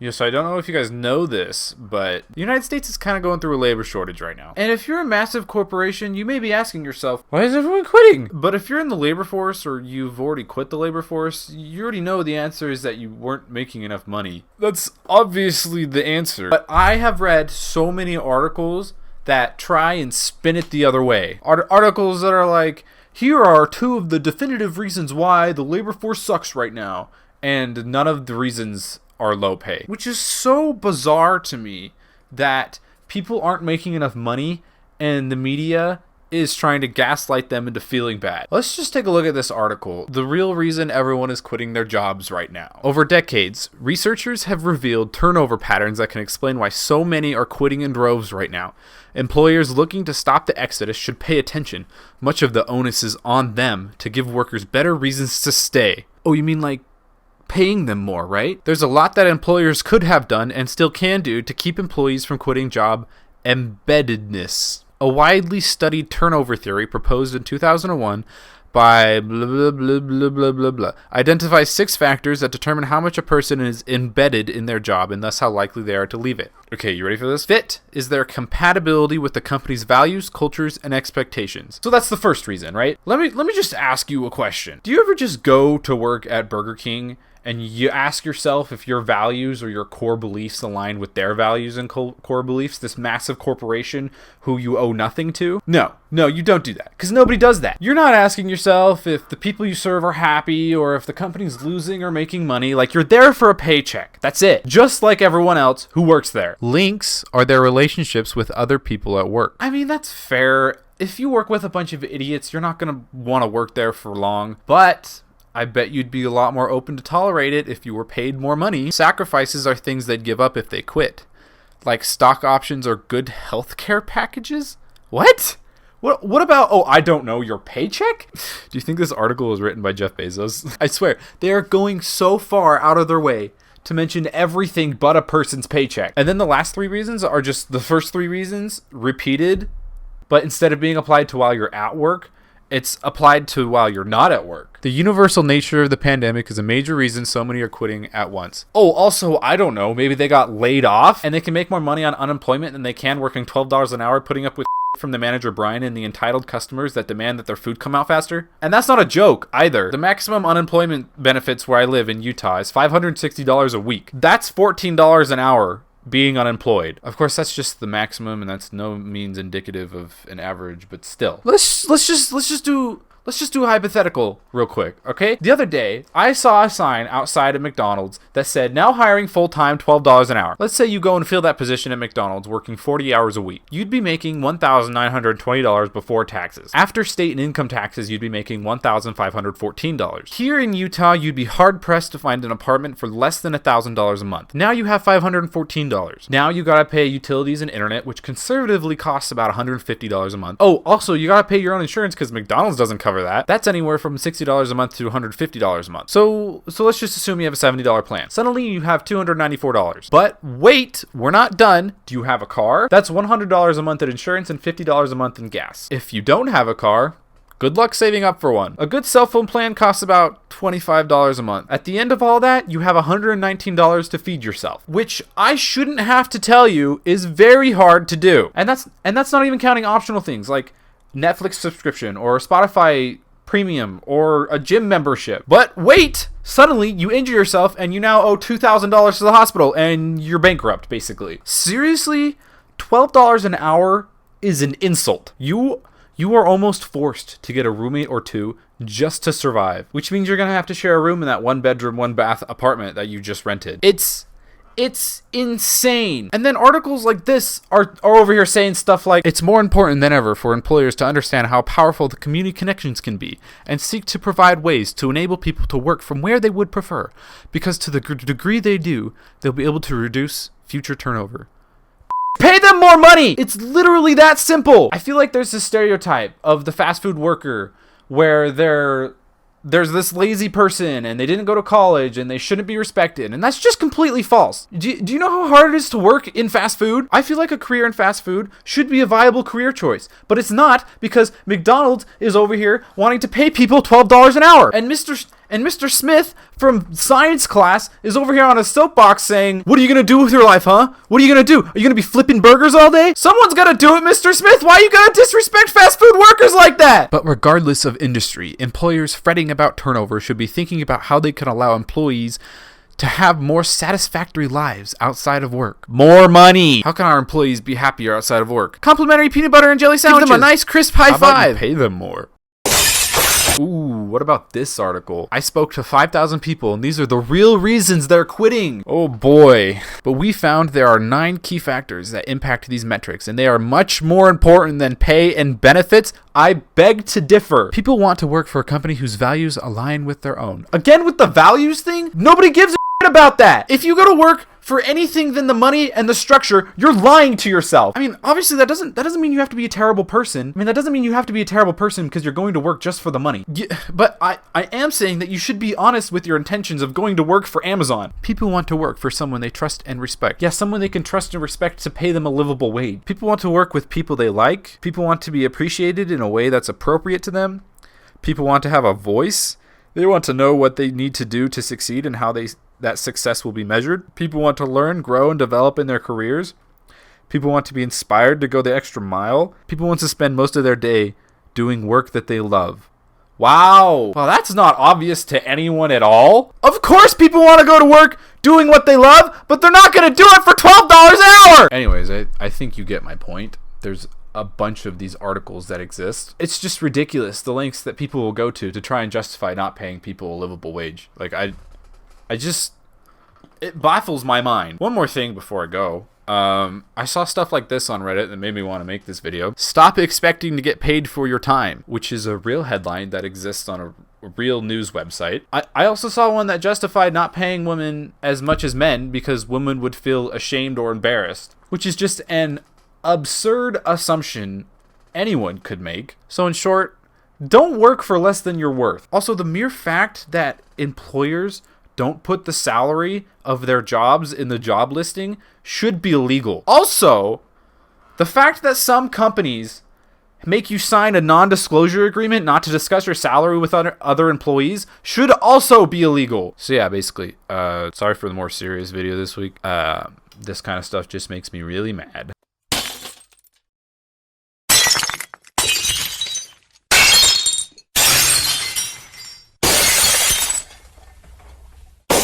Yes, I don't know if you guys know this, but the United States is kind of going through a labor shortage right now. And if you're a massive corporation, you may be asking yourself, why is everyone quitting? But if you're in the labor force or you've already quit the labor force, you already know the answer is that you weren't making enough money. That's obviously the answer. But I have read so many articles that try and spin it the other way. Articles that are like, here are 2 of the definitive reasons why the labor force sucks right now. And none of the reasons are low pay, which is so bizarre to me that people aren't making enough money and the media is trying to gaslight them into feeling bad. Let's just take a look at this article. The real reason everyone is quitting their jobs right now. Over decades, researchers have revealed turnover patterns that can explain why so many are quitting in droves right now. Employers looking to stop the exodus should pay attention. Much of the onus is on them to give workers better reasons to stay. Oh, you mean like paying them more, right? There's a lot that employers could have done and still can do to keep employees from quitting job embeddedness. A widely studied turnover theory proposed in 2001 by blah blah blah blah blah blah blah identifies 6 factors that determine how much a person is embedded in their job and thus how likely they are to leave it. Okay, you ready for this? Fit is their compatibility with the company's values, cultures, and expectations. So that's the first reason, right? Let me just ask you a question. Do you ever just go to work at Burger King and you ask yourself if your values or your core beliefs align with their values and core beliefs, this massive corporation who you owe nothing to? No, you don't do that, because nobody does that. You're not asking yourself if the people you serve are happy or if the company's losing or making money. Like, you're there for a paycheck. That's it. Just like everyone else who works there. Links are their relationships with other people at work. I mean, that's fair. If you work with a bunch of idiots, you're not going to want to work there for long, but I bet you'd be a lot more open to tolerate it if you were paid more money. Sacrifices are things they'd give up if they quit. Like stock options or good healthcare packages? What? What about, I don't know, your paycheck? Do you think this article was written by Jeff Bezos? I swear, they are going so far out of their way to mention everything but a person's paycheck. And then the last 3 reasons are just the first 3 reasons repeated, but instead of being applied to while you're at work, it's applied to while you're not at work. The universal nature of the pandemic is a major reason so many are quitting at once. Oh, also, I don't know, maybe they got laid off and they can make more money on unemployment than they can working $12 an hour, putting up with from the manager Brian and the entitled customers that demand that their food come out faster. And that's not a joke either. The maximum unemployment benefits where I live in Utah is $560 a week. That's $14 an hour being unemployed. Of course, that's just the maximum, and that's no means indicative of an average, but still. Let's just do a hypothetical real quick, okay? The other day, I saw a sign outside of McDonald's that said, now hiring full-time, $12 an hour. Let's say you go and fill that position at McDonald's working 40 hours a week. You'd be making $1,920 before taxes. After state and income taxes, you'd be making $1,514. Here in Utah, you'd be hard-pressed to find an apartment for less than $1,000 a month. Now you have $514. Now you gotta pay utilities and internet, which conservatively costs about $150 a month. Oh, also, you gotta pay your own insurance because McDonald's doesn't cover that. That's anywhere from $60 a month to $150 a month. So let's just assume you have a $70 plan. Suddenly you have $294. But wait, we're not done. Do you have a car? That's $100 a month in insurance and $50 a month in gas. If you don't have a car, good luck saving up for one. A good cell phone plan costs about $25 a month. At the end of all that, you have $119 to feed yourself, which I shouldn't have to tell you is very hard to do. And that's not even counting optional things like Netflix subscription or Spotify premium or a gym membership. But wait, suddenly you injure yourself and you now owe $2,000 to the hospital and you're bankrupt, basically. Seriously? $12 an hour is an insult. You are almost forced to get a roommate or 2 just to survive, which means you're gonna have to share a room in that 1-bedroom, 1-bath apartment that you just rented. It's insane. And then articles like this are over here saying stuff like, it's more important than ever for employers to understand how powerful the community connections can be and seek to provide ways to enable people to work from where they would prefer, because to the degree they do, they'll be able to reduce future turnover. Pay them more money! It's literally that simple. I feel like there's this stereotype of the fast food worker where there's this lazy person and they didn't go to college and they shouldn't be respected. And that's just completely false. Do you know how hard it is to work in fast food? I feel like a career in fast food should be a viable career choice, but it's not, because McDonald's is over here wanting to pay people $12 an hour. And And Mr. Smith from science class is over here on a soapbox saying, what are you going to do with your life, huh? What are you going to do? Are you going to be flipping burgers all day? Someone's got to do it, Mr. Smith. Why are you going to disrespect fast food workers like that? But regardless of industry, employers fretting about turnover should be thinking about how they can allow employees to have more satisfactory lives outside of work. More money. How can our employees be happier outside of work? Complimentary peanut butter and jelly sandwiches. Give them a nice crisp high five. How about you pay them more? Ooh, what about this article? I spoke to 5,000 people, and these are the real reasons they're quitting. Oh boy. But we found there are 9 key factors that impact these metrics, and they are much more important than pay and benefits. I beg to differ. People want to work for a company whose values align with their own. Again, with the values thing, nobody gives a shit about that. If you go to work for anything than the money and the structure, you're lying to yourself. I mean, obviously that doesn't mean you have to be a terrible person. I mean, that doesn't mean you have to be a terrible person because you're going to work just for the money. But I am saying that you should be honest with your intentions of going to work for Amazon. People want to work for someone they trust and respect. Yeah, someone they can trust and respect to pay them a livable wage. People want to work with people they like. People want to be appreciated in a way that's appropriate to them. People want to have a voice. They want to know what they need to do to succeed and how that success will be measured. People want to learn, grow, and develop in their careers. People want to be inspired to go the extra mile. People want to spend most of their day doing work that they love. Wow. Well, that's not obvious to anyone at all. Of course people want to go to work doing what they love, but they're not going to do it for $12 an hour. Anyways, I think you get my point. There's a bunch of these articles that exist. It's just ridiculous, the lengths that people will go to try and justify not paying people a livable wage. Like, it baffles my mind. One more thing before I go. I saw stuff like this on Reddit that made me want to make this video. Stop expecting to get paid for your time, which is a real headline that exists on a real news website. I also saw one that justified not paying women as much as men because women would feel ashamed or embarrassed, which is just an absurd assumption anyone could make. So in short, don't work for less than you're worth. Also, the mere fact that employers don't put the salary of their jobs in the job listing should be illegal. Also, the fact that some companies make you sign a non-disclosure agreement not to discuss your salary with other employees should also be illegal. So yeah, basically, sorry for the more serious video this week. This kind of stuff just makes me really mad.